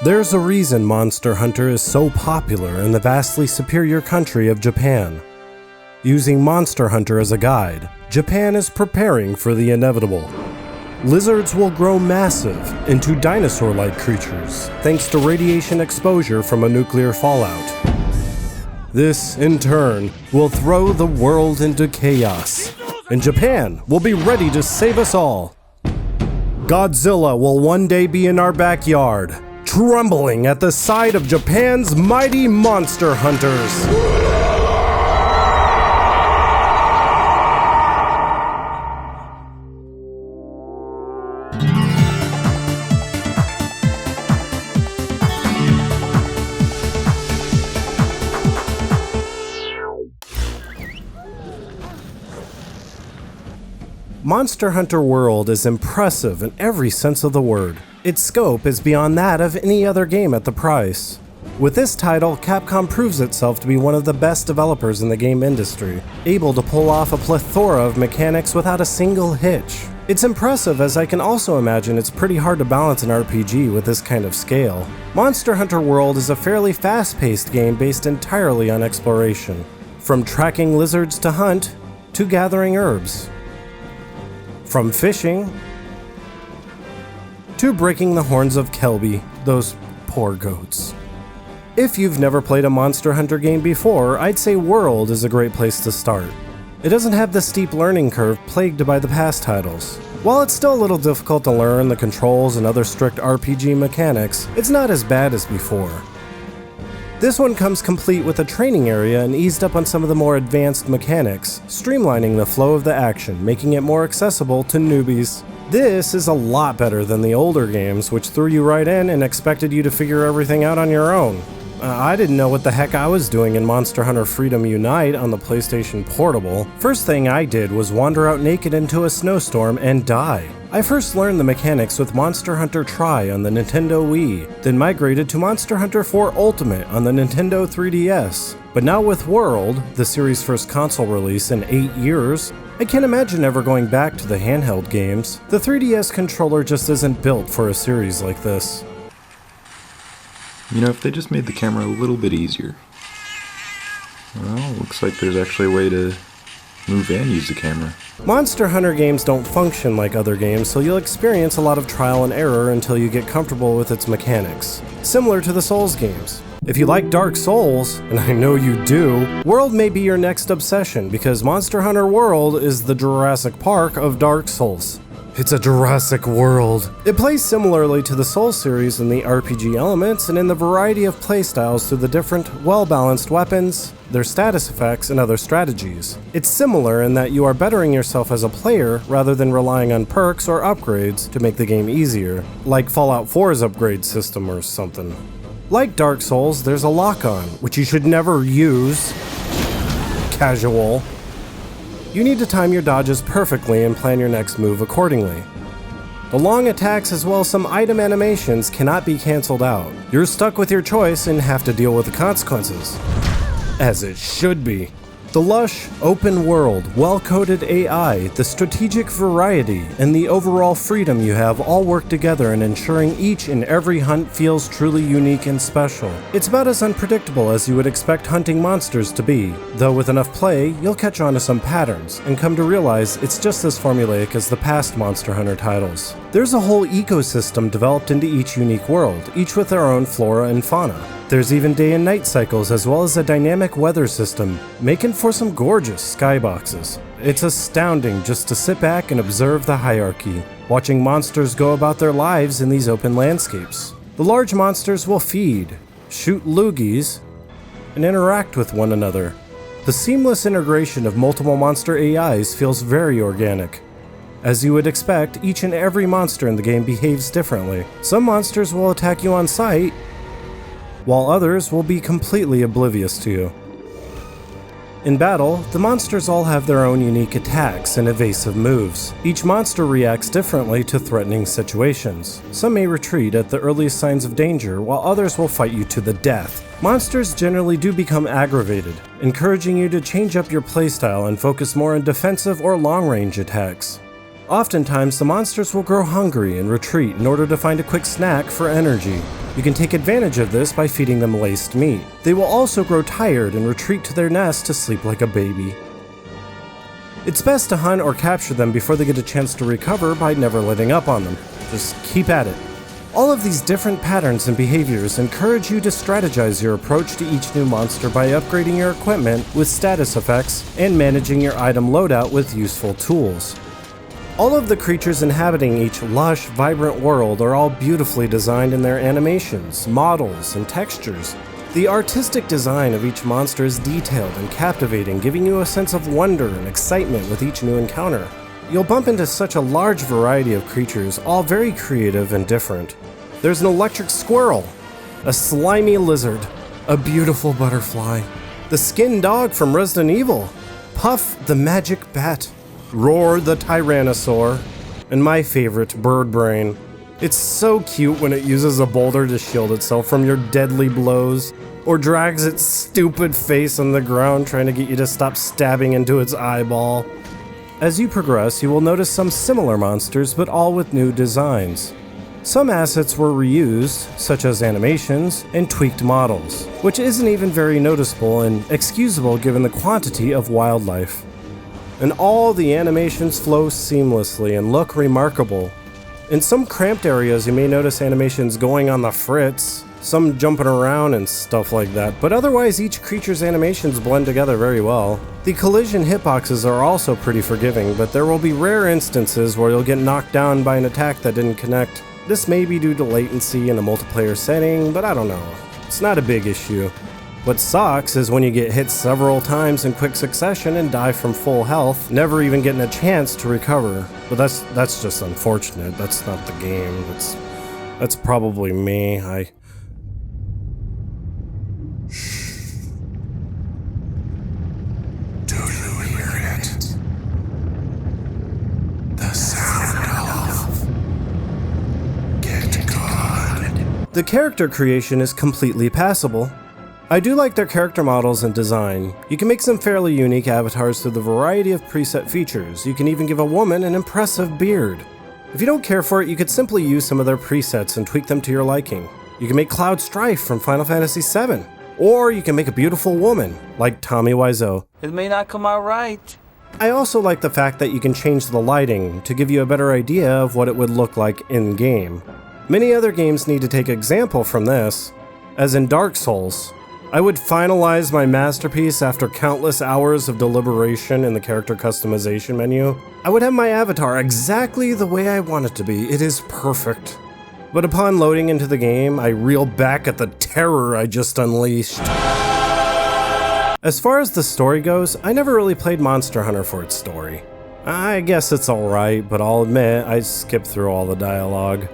There's a reason Monster Hunter is so popular in the vastly superior country of Japan. Using Monster Hunter as a guide, Japan is preparing for the inevitable. Lizards will grow massive into dinosaur-like creatures thanks to radiation exposure from a nuclear fallout. This, in turn, will throw the world into chaos, and Japan will be ready to save us all. Godzilla will one day be in our backyard, trembling at the sight of Japan's mighty monster hunters. Monster Hunter World is impressive in every sense of the word. Its scope is beyond that of any other game at the price. With this title, Capcom proves itself to be one of the best developers in the game industry, able to pull off a plethora of mechanics without a single hitch. It's impressive, as I can also imagine it's pretty hard to balance an RPG with this kind of scale. Monster Hunter World is a fairly fast-paced game based entirely on exploration, from tracking lizards to hunt, to gathering herbs. From fishing, to breaking the horns of Kelby, those poor goats. If you've never played a Monster Hunter game before, I'd say World is a great place to start. It doesn't have the steep learning curve plagued by the past titles. While it's still a little difficult to learn the controls and other strict RPG mechanics, it's not as bad as before. This one comes complete with a training area and eased up on some of the more advanced mechanics, streamlining the flow of the action, making it more accessible to newbies. This is a lot better than the older games, which threw you right in and expected you to figure everything out on your own. I didn't know what the heck I was doing in Monster Hunter Freedom Unite on the PlayStation Portable. First thing I did was wander out naked into a snowstorm and die. I first learned the mechanics with Monster Hunter Tri on the Nintendo Wii, then migrated to Monster Hunter 4 Ultimate on the Nintendo 3DS. But now with World, the series' first console release in 8 years, I can't imagine ever going back to the handheld games. The 3DS controller just isn't built for a series like this. You know, if they just made the camera a little bit easier. Well, looks like there's actually a way to move and use the camera. Monster Hunter games don't function like other games, so you'll experience a lot of trial and error until you get comfortable with its mechanics, similar to the Souls games. If you like Dark Souls, and I know you do, World may be your next obsession, because Monster Hunter World is the Jurassic Park of Dark Souls. It's a Jurassic World. It plays similarly to the Souls series in the RPG elements and in the variety of playstyles through the different, well-balanced weapons, their status effects, and other strategies. It's similar in that you are bettering yourself as a player rather than relying on perks or upgrades to make the game easier, like Fallout 4's upgrade system or something. Like Dark Souls, there's a lock-on, which you should never use. Casual. You need to time your dodges perfectly and plan your next move accordingly. The long attacks as well as some item animations cannot be cancelled out. You're stuck with your choice and have to deal with the consequences. As it should be. The lush, open world, well-coded AI, the strategic variety, and the overall freedom you have all work together in ensuring each and every hunt feels truly unique and special. It's about as unpredictable as you would expect hunting monsters to be, though with enough play, you'll catch on to some patterns and come to realize it's just as formulaic as the past Monster Hunter titles. There's a whole ecosystem developed into each unique world, each with their own flora and fauna. There's even day and night cycles as well as a dynamic weather system, making for some gorgeous skyboxes. It's astounding just to sit back and observe the hierarchy, watching monsters go about their lives in these open landscapes. The large monsters will feed, shoot loogies, and interact with one another. The seamless integration of multiple monster AIs feels very organic. As you would expect, each and every monster in the game behaves differently. Some monsters will attack you on sight, while others will be completely oblivious to you. In battle, the monsters all have their own unique attacks and evasive moves. Each monster reacts differently to threatening situations. Some may retreat at the earliest signs of danger, while others will fight you to the death. Monsters generally do become aggravated, encouraging you to change up your playstyle and focus more on defensive or long-range attacks. Oftentimes, the monsters will grow hungry and retreat in order to find a quick snack for energy. You can take advantage of this by feeding them laced meat. They will also grow tired and retreat to their nest to sleep like a baby. It's best to hunt or capture them before they get a chance to recover by never letting up on them. Just keep at it. All of these different patterns and behaviors encourage you to strategize your approach to each new monster by upgrading your equipment with status effects and managing your item loadout with useful tools. All of the creatures inhabiting each lush, vibrant world are all beautifully designed in their animations, models, and textures. The artistic design of each monster is detailed and captivating, giving you a sense of wonder and excitement with each new encounter. You'll bump into such a large variety of creatures, all very creative and different. There's an electric squirrel, a slimy lizard, a beautiful butterfly, the skinned dog from Resident Evil, Puff the magic bat, Roar the tyrannosaur, and my favorite, Bird Brain. It's so cute when it uses a boulder to shield itself from your deadly blows, or drags its stupid face on the ground trying to get you to stop stabbing into its eyeball. As you progress, you will notice some similar monsters, but all with new designs. Some assets were reused, such as animations and tweaked models, which isn't even very noticeable and excusable given the quantity of wildlife. And all the animations flow seamlessly and look remarkable. In some cramped areas, you may notice animations going on the fritz, some jumping around and stuff like that, but otherwise each creature's animations blend together very well. The collision hitboxes are also pretty forgiving, but there will be rare instances where you'll get knocked down by an attack that didn't connect. This may be due to latency in a multiplayer setting, but I don't know. It's not a big issue. What sucks is when you get hit several times in quick succession and die from full health, never even getting a chance to recover. But that's just unfortunate. That's not the game. That's probably me. Do you hear it? The sound of Get Good. The character creation is completely passable. I do like their character models and design. You can make some fairly unique avatars through the variety of preset features. You can even give a woman an impressive beard. If you don't care for it, you could simply use some of their presets and tweak them to your liking. You can make Cloud Strife from Final Fantasy VII. Or you can make a beautiful woman, like Tommy Wiseau. It may not come out right. I also like the fact that you can change the lighting to give you a better idea of what it would look like in-game. Many other games need to take example from this, as in Dark Souls. I would finalize my masterpiece after countless hours of deliberation in the character customization menu. I would have my avatar exactly the way I want it to be. It is perfect. But upon loading into the game, I reel back at the terror I just unleashed. As far as the story goes, I never really played Monster Hunter for its story. I guess it's alright, but I'll admit I skipped through all the dialogue.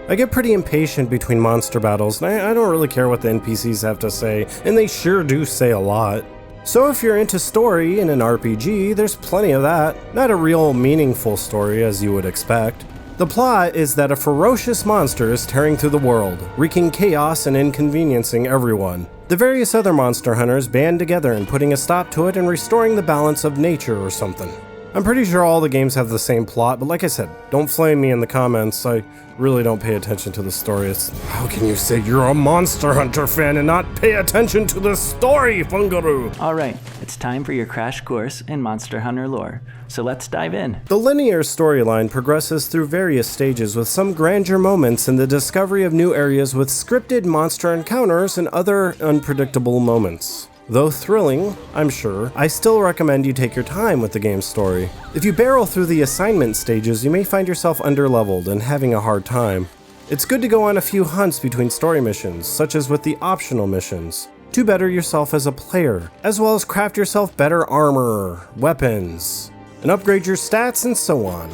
I get pretty impatient between monster battles, and I don't really care what the NPCs have to say, and they sure do say a lot. So if you're into story in an RPG, there's plenty of that. Not a real meaningful story as you would expect. The plot is that a ferocious monster is tearing through the world, wreaking chaos and inconveniencing everyone. The various other monster hunters band together in putting a stop to it and restoring the balance of nature or something. I'm pretty sure all the games have the same plot, but like I said, don't flame me in the comments. I really don't pay attention to the story. How can you say you're a Monster Hunter fan and not pay attention to the story, Fungo? Alright, it's time for your crash course in Monster Hunter lore, so let's dive in. The linear storyline progresses through various stages with some grandeur moments in the discovery of new areas with scripted monster encounters and other unpredictable moments. Though thrilling, I'm sure, I still recommend you take your time with the game's story. If you barrel through the assignment stages, you may find yourself underleveled and having a hard time. It's good to go on a few hunts between story missions, such as with the optional missions, to better yourself as a player, as well as craft yourself better armor, weapons, and upgrade your stats and so on.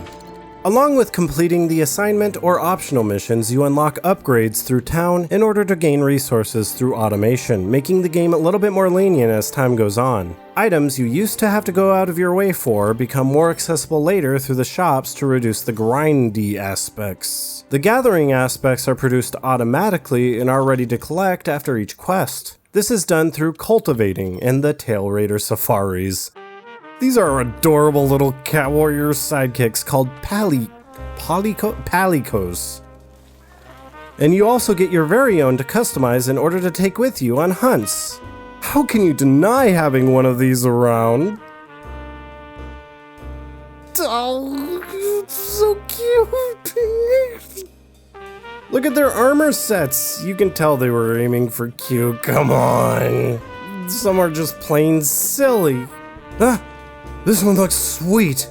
Along with completing the assignment or optional missions, you unlock upgrades through town in order to gain resources through automation, making the game a little bit more lenient as time goes on. Items you used to have to go out of your way for become more accessible later through the shops to reduce the grindy aspects. The gathering aspects are produced automatically and are ready to collect after each quest. This is done through cultivating and the Tail Raider safaris. These are adorable little cat warrior sidekicks called palicos. And you also get your very own to customize in order to take with you on hunts. How can you deny having one of these around? Oh, so cute. Look at their armor sets. You can tell they were aiming for cute. Come on. Some are just plain silly. Ah, this one looks sweet.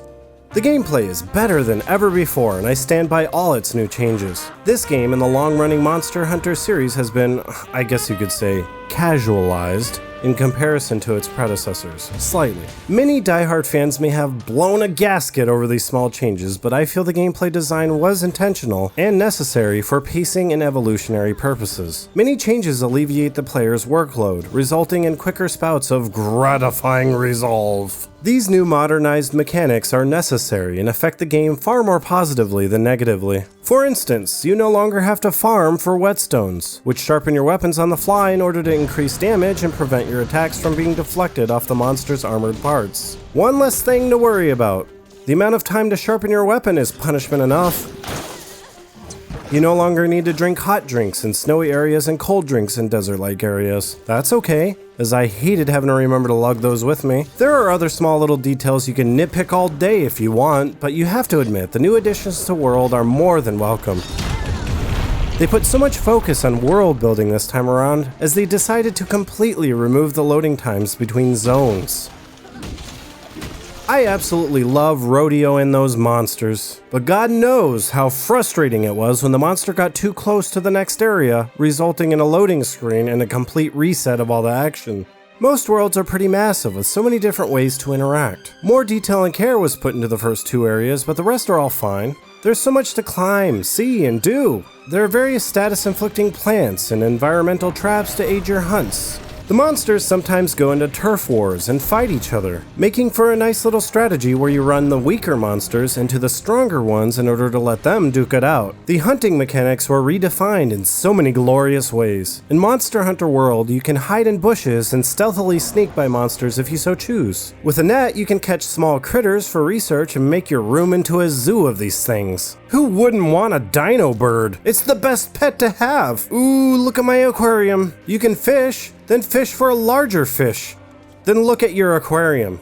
The gameplay is better than ever before, and I stand by all its new changes. This game in the long-running Monster Hunter series has been, I guess you could say, casualized in comparison to its predecessors, slightly. Many diehard fans may have blown a gasket over these small changes, but I feel the gameplay design was intentional and necessary for pacing and evolutionary purposes. Many changes alleviate the player's workload, resulting in quicker spouts of gratifying resolve. These new modernized mechanics are necessary and affect the game far more positively than negatively. For instance, you no longer have to farm for whetstones, which sharpen your weapons on the fly in order to increase damage and prevent your attacks from being deflected off the monster's armored parts. One less thing to worry about. The amount of time to sharpen your weapon is punishment enough. You no longer need to drink hot drinks in snowy areas and cold drinks in desert-like areas. That's okay, as I hated having to remember to lug those with me. There are other small little details you can nitpick all day if you want, but you have to admit the new additions to World are more than welcome. They put so much focus on world building this time around, as they decided to completely remove the loading times between zones. I absolutely love rodeoing those monsters, but God knows how frustrating it was when the monster got too close to the next area, resulting in a loading screen and a complete reset of all the action. Most worlds are pretty massive with so many different ways to interact. More detail and care was put into the first two areas, but the rest are all fine. There's so much to climb, see, and do. There are various status-inflicting plants and environmental traps to aid your hunts. The monsters sometimes go into turf wars and fight each other, making for a nice little strategy where you run the weaker monsters into the stronger ones in order to let them duke it out. The hunting mechanics were redefined in so many glorious ways. In Monster Hunter World, you can hide in bushes and stealthily sneak by monsters if you so choose. With a net, you can catch small critters for research and make your room into a zoo of these things. Who wouldn't want a dino bird? It's the best pet to have. Ooh, look at my aquarium. You can fish, then fish for a larger fish. Then look at your aquarium.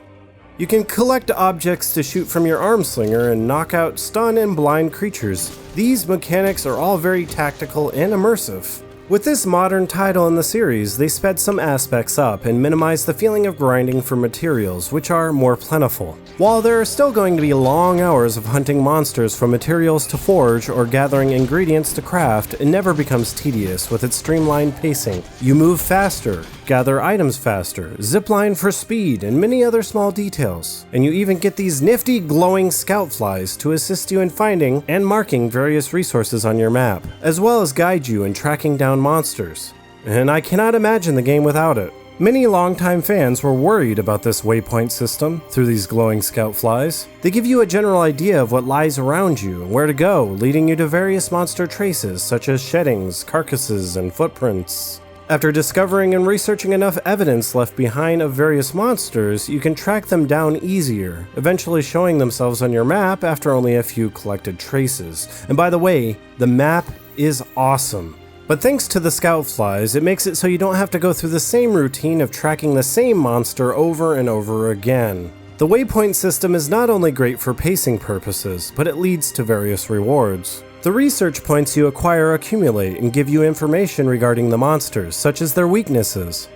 You can collect objects to shoot from your arm slinger and knock out stun and blind creatures. These mechanics are all very tactical and immersive. With this modern title in the series, they sped some aspects up and minimized the feeling of grinding for materials, which are more plentiful. While there are still going to be long hours of hunting monsters from materials to forge or gathering ingredients to craft, it never becomes tedious with its streamlined pacing. You move faster, gather items faster, zipline for speed, and many other small details. And you even get these nifty glowing scout flies to assist you in finding and marking various resources on your map, as well as guide you in tracking down monsters. And I cannot imagine the game without it. Many longtime fans were worried about this waypoint system through these glowing scout flies. They give you a general idea of what lies around you and where to go, leading you to various monster traces such as sheddings, carcasses, and footprints. After discovering and researching enough evidence left behind of various monsters, you can track them down easier, eventually showing themselves on your map after only a few collected traces. And by the way, the map is awesome. But thanks to the scout flies, it makes it so you don't have to go through the same routine of tracking the same monster over and over again. The waypoint system is not only great for pacing purposes, but it leads to various rewards. The research points you acquire accumulate and give you information regarding the monsters, such as their weaknesses.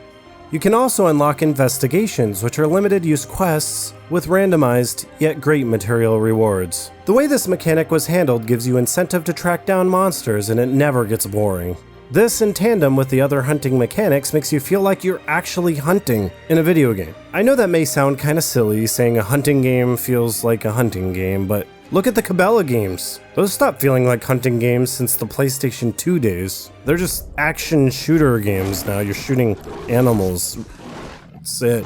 You can also unlock investigations, which are limited use quests with randomized yet great material rewards. The way this mechanic was handled gives you incentive to track down monsters, and it never gets boring. This, in tandem with the other hunting mechanics, makes you feel like you're actually hunting in a video game. I know that may sound kinda silly, saying a hunting game feels like a hunting game, but look at the Cabela games. Those stopped feeling like hunting games since the PlayStation 2 days. They're just action shooter games now. You're shooting animals. That's it.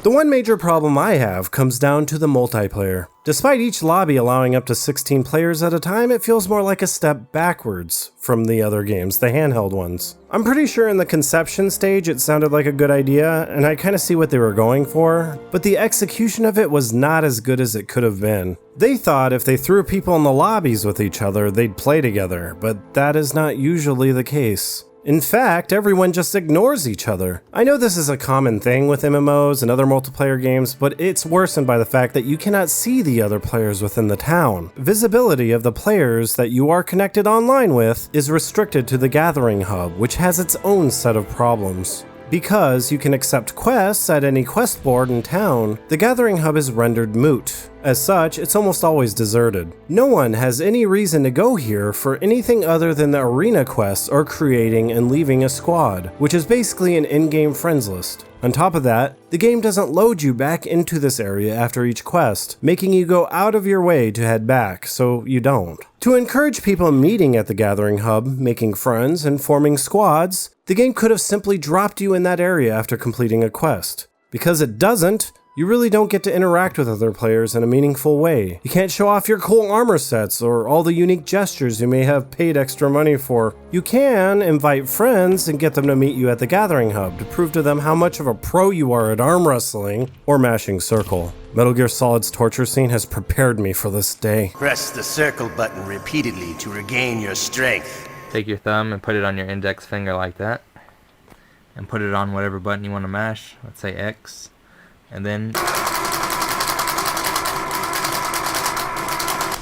The one major problem I have comes down to the multiplayer. Despite each lobby allowing up to 16 players at a time, it feels more like a step backwards from the other games, the handheld ones. I'm pretty sure in the conception stage it sounded like a good idea, and I kinda see what they were going for, but the execution of it was not as good as it could have been. They thought if they threw people in the lobbies with each other, they'd play together, but that is not usually the case. In fact, everyone just ignores each other. I know this is a common thing with MMOs and other multiplayer games, but it's worsened by the fact that you cannot see the other players within the town. Visibility of the players that you are connected online with is restricted to the Gathering Hub, which has its own set of problems. Because you can accept quests at any quest board in town, the Gathering Hub is rendered moot. As such, it's almost always deserted. No one has any reason to go here for anything other than the arena quests or creating and leaving a squad, which is basically an in-game friends list. On top of that, the game doesn't load you back into this area after each quest, making you go out of your way to head back, so you don't. To encourage people meeting at the Gathering Hub, making friends, and forming squads, the game could have simply dropped you in that area after completing a quest. Because it doesn't, you really don't get to interact with other players in a meaningful way. You can't show off your cool armor sets or all the unique gestures you may have paid extra money for. You can invite friends and get them to meet you at the Gathering Hub to prove to them how much of a pro you are at arm wrestling or mashing circle. Metal Gear Solid's torture scene has prepared me for this day. Press the circle button repeatedly to regain your strength. Take your thumb and put it on your index finger like that. And put it on whatever button you want to mash. Let's say X. And then...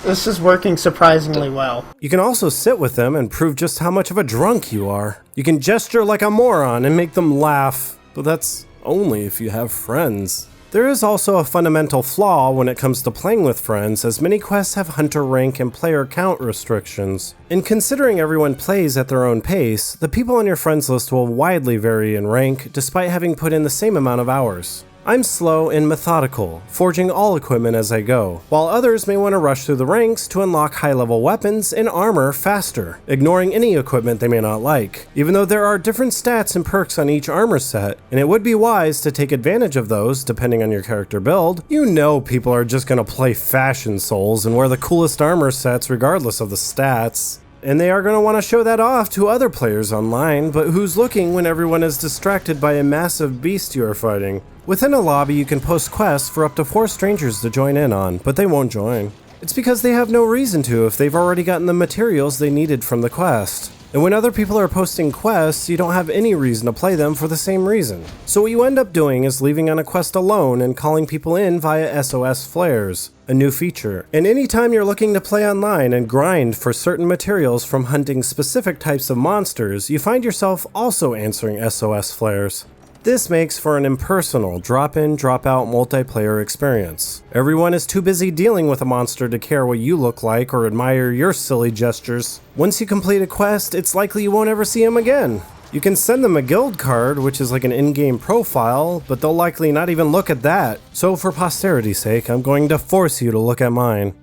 This is working surprisingly well. You can also sit with them and prove just how much of a drunk you are. You can gesture like a moron and make them laugh, but that's only if you have friends. There is also a fundamental flaw when it comes to playing with friends, as many quests have hunter rank and player count restrictions. In considering everyone plays at their own pace, the people on your friends list will widely vary in rank despite having put in the same amount of hours. I'm slow and methodical, forging all equipment as I go, while others may want to rush through the ranks to unlock high-level weapons and armor faster, ignoring any equipment they may not like. Even though there are different stats and perks on each armor set, and it would be wise to take advantage of those depending on your character build, you know people are just gonna play Fashion Souls and wear the coolest armor sets regardless of the stats. And they are going to want to show that off to other players online, but who's looking when everyone is distracted by a massive beast you are fighting? Within a lobby, you can post quests for up to 4 strangers to join in on, but they won't join. It's because they have no reason to if they've already gotten the materials they needed from the quest. And when other people are posting quests, you don't have any reason to play them for the same reason. So what you end up doing is leaving on a quest alone and calling people in via SOS flares, a new feature. And anytime you're looking to play online and grind for certain materials from hunting specific types of monsters, you find yourself also answering SOS flares. This makes for an impersonal, drop-in, drop-out multiplayer experience. Everyone is too busy dealing with a monster to care what you look like or admire your silly gestures. Once you complete a quest, it's likely you won't ever see him again. You can send them a guild card, which is like an in-game profile, but they'll likely not even look at that. So for posterity's sake, I'm going to force you to look at mine.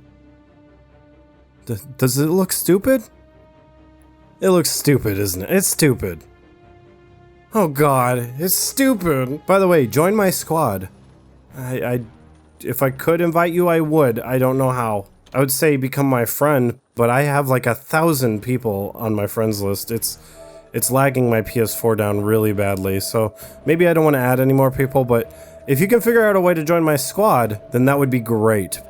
Does it look stupid? It looks stupid, isn't it? It's stupid. Oh god, it's stupid. By the way, join my squad. If I could invite you, I would. I don't know how. I would say become my friend, but I have like 1,000 people on my friends list. It's lagging my PS4 down really badly, so maybe I don't want to add any more people, but if you can figure out a way to join my squad, then that would be great.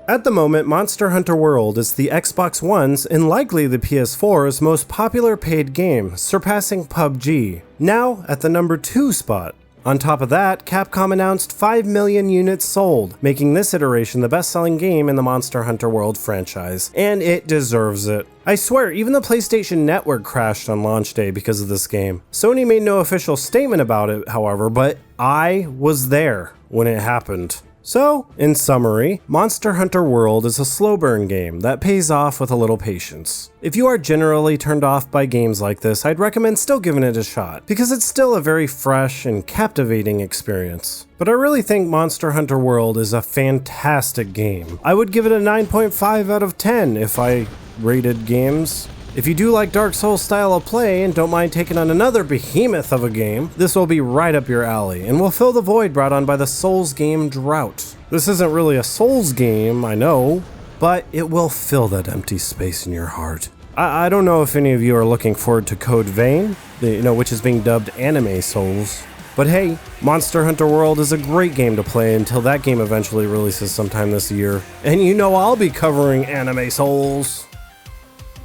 At the moment, Monster Hunter World is the Xbox One's and likely the PS4's most popular paid game, surpassing PUBG, now at the number 2 spot. On top of that, Capcom announced 5 million units sold, making this iteration the best-selling game in the Monster Hunter World franchise, and it deserves it. I swear, even the PlayStation Network crashed on launch day because of this game. Sony made no official statement about it, however, but I was there when it happened. So, in summary, Monster Hunter World is a slow burn game that pays off with a little patience. If you are generally turned off by games like this, I'd recommend still giving it a shot, because it's still a very fresh and captivating experience. But I really think Monster Hunter World is a fantastic game. I would give it a 9.5 out of 10 if I rated games. If you do like Dark Souls style of play and don't mind taking on another behemoth of a game, this will be right up your alley and will fill the void brought on by the Souls game drought. This isn't really a Souls game, I know, but it will fill that empty space in your heart. I don't know if any of you are looking forward to Code Vein, which is being dubbed Anime Souls. But hey, Monster Hunter World is a great game to play until that game eventually releases sometime this year. And you know I'll be covering Anime Souls.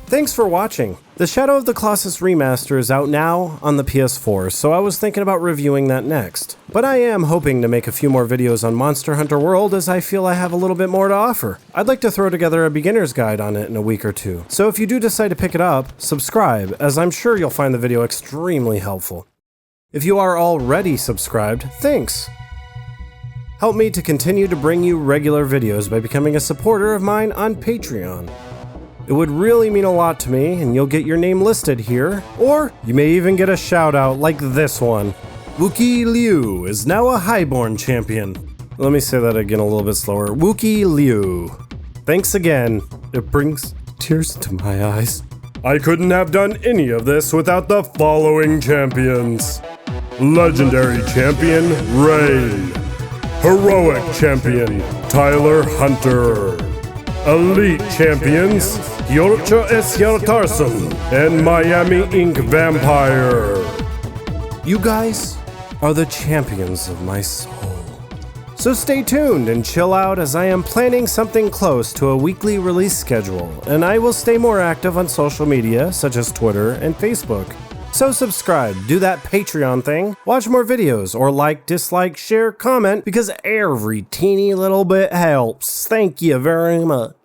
Thanks for watching. The Shadow of the Colossus remaster is out now on the PS4, so I was thinking about reviewing that next. But I am hoping to make a few more videos on Monster Hunter World as I feel I have a little bit more to offer. I'd like to throw together a beginner's guide on it in a week or two. So if you do decide to pick it up, subscribe, as I'm sure you'll find the video extremely helpful. If you are already subscribed, thanks! Help me to continue to bring you regular videos by becoming a supporter of mine on Patreon. It would really mean a lot to me, and you'll get your name listed here, or you may even get a shout out like this one. Wookie Liu is now a Highborn champion. Let me say that again a little bit slower. Wookie Liu. Thanks again. It brings tears to my eyes. I couldn't have done any of this without the following champions. Legendary Champion, Rain. Heroic Champion, Tyler Hunter. Elite Champions, Yorcha S. Yartarson and Miami Ink Vampire. You guys are the champions of my soul. So stay tuned and chill out as I am planning something close to a weekly release schedule, and I will stay more active on social media such as Twitter and Facebook. So subscribe, do that Patreon thing, watch more videos, or like, dislike, share, comment, because every teeny little bit helps. Thank you very much.